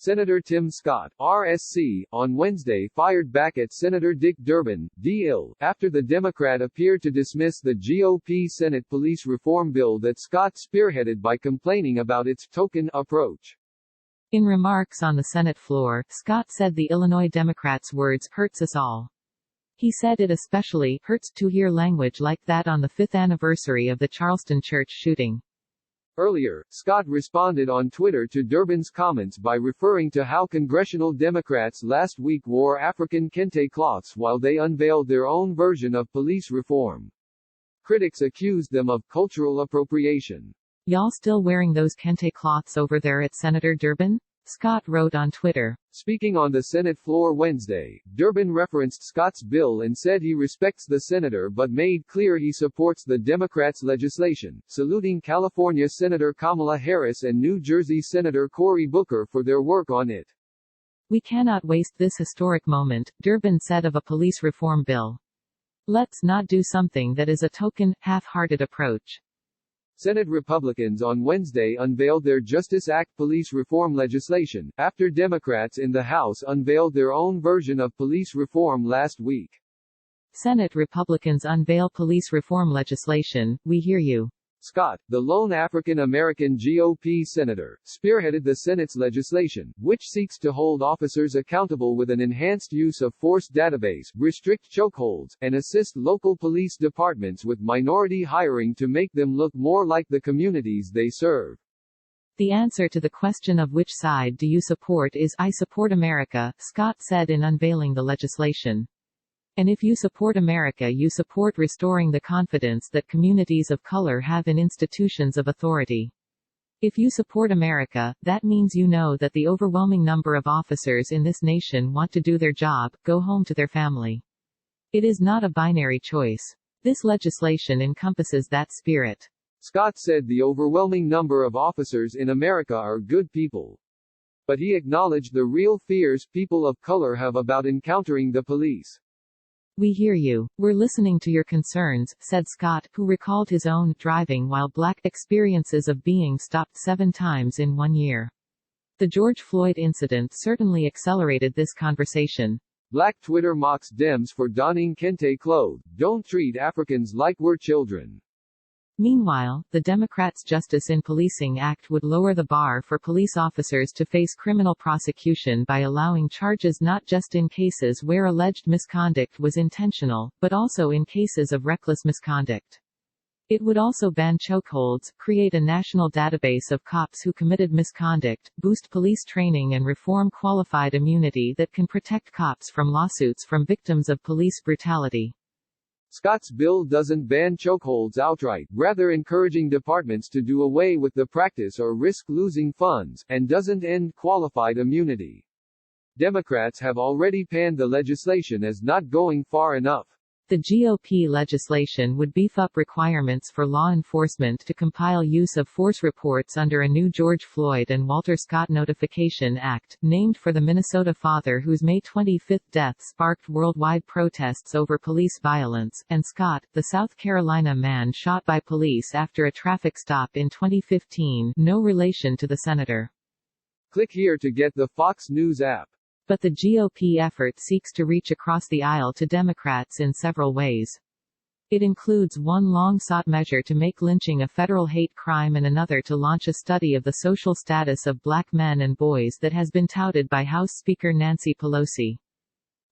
Senator Tim Scott, R-S.C., on Wednesday fired back at Senator Dick Durbin, D.I.L., after the Democrat appeared to dismiss the GOP Senate police reform bill that Scott spearheaded by complaining about its token approach. In remarks on the Senate floor, Scott said the Illinois Democrats' words hurts us all. He said it especially hurts to hear language like that on the 5th anniversary of the Charleston church shooting. Earlier, Scott responded on Twitter to Durbin's comments by referring to how congressional Democrats last week wore African kente cloths while they unveiled their own version of police reform. Critics accused them of cultural appropriation. "Y'all still wearing those kente cloths over there at Senator Durbin?" Scott wrote on Twitter. Speaking on the Senate floor Wednesday, Durbin referenced Scott's bill and said he respects the senator but made clear he supports the Democrats' legislation, saluting California Senator Kamala Harris and New Jersey Senator Cory Booker for their work on it. "We cannot waste this historic moment," Durbin said of a police reform bill. "Let's not do something that is a token, half-hearted approach." Senate Republicans on Wednesday unveiled their Justice Act police reform legislation, after Democrats in the House unveiled their own version of police reform last week. Senate Republicans unveil police reform legislation, we hear you. Scott, the lone African-American GOP senator, spearheaded the Senate's legislation, which seeks to hold officers accountable with an enhanced use of force database, restrict chokeholds, and assist local police departments with minority hiring to make them look more like the communities they serve. "The answer to the question of which side do you support is, I support America," Scott said in unveiling the legislation. "And if you support America, you support restoring the confidence that communities of color have in institutions of authority. If you support America, that means you know that the overwhelming number of officers in this nation want to do their job, go home to their family. It is not a binary choice. This legislation encompasses that spirit." Scott said the overwhelming number of officers in America are good people. But he acknowledged the real fears people of color have about encountering the police. "We hear you. We're listening to your concerns," said Scott, who recalled his own driving while black experiences of being stopped 7 times in 1 year. The George Floyd incident certainly accelerated this conversation. Black Twitter mocks Dems for donning kente clothes. Don't treat Africans like we're children. Meanwhile, the Democrats' Justice in Policing Act would lower the bar for police officers to face criminal prosecution by allowing charges not just in cases where alleged misconduct was intentional, but also in cases of reckless misconduct. It would also ban chokeholds, create a national database of cops who committed misconduct, boost police training and reform qualified immunity that can protect cops from lawsuits from victims of police brutality. Scott's bill doesn't ban chokeholds outright, rather encouraging departments to do away with the practice or risk losing funds, and doesn't end qualified immunity. Democrats have already panned the legislation as not going far enough. The GOP legislation would beef up requirements for law enforcement to compile use of force reports under a new George Floyd and Walter Scott Notification Act, named for the Minnesota father whose May 25 death sparked worldwide protests over police violence, and Scott, the South Carolina man shot by police after a traffic stop in 2015, no relation to the senator. Click here to get the Fox News app. But the GOP effort seeks to reach across the aisle to Democrats in several ways. It includes one long-sought measure to make lynching a federal hate crime and another to launch a study of the social status of black men and boys that has been touted by House Speaker Nancy Pelosi.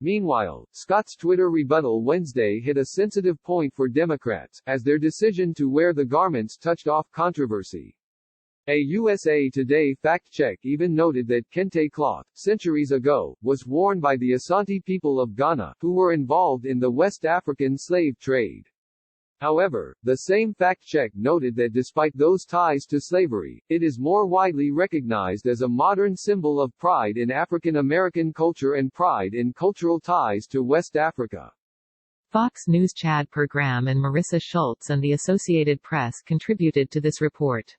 Meanwhile, Scott's Twitter rebuttal Wednesday hit a sensitive point for Democrats, as their decision to wear the garments touched off controversy. A USA Today fact-check even noted that kente cloth, centuries ago, was worn by the Asante people of Ghana, who were involved in the West African slave trade. However, the same fact-check noted that despite those ties to slavery, it is more widely recognized as a modern symbol of pride in African American culture and pride in cultural ties to West Africa. Fox News' Chad Pergram and Marissa Schultz and the Associated Press contributed to this report.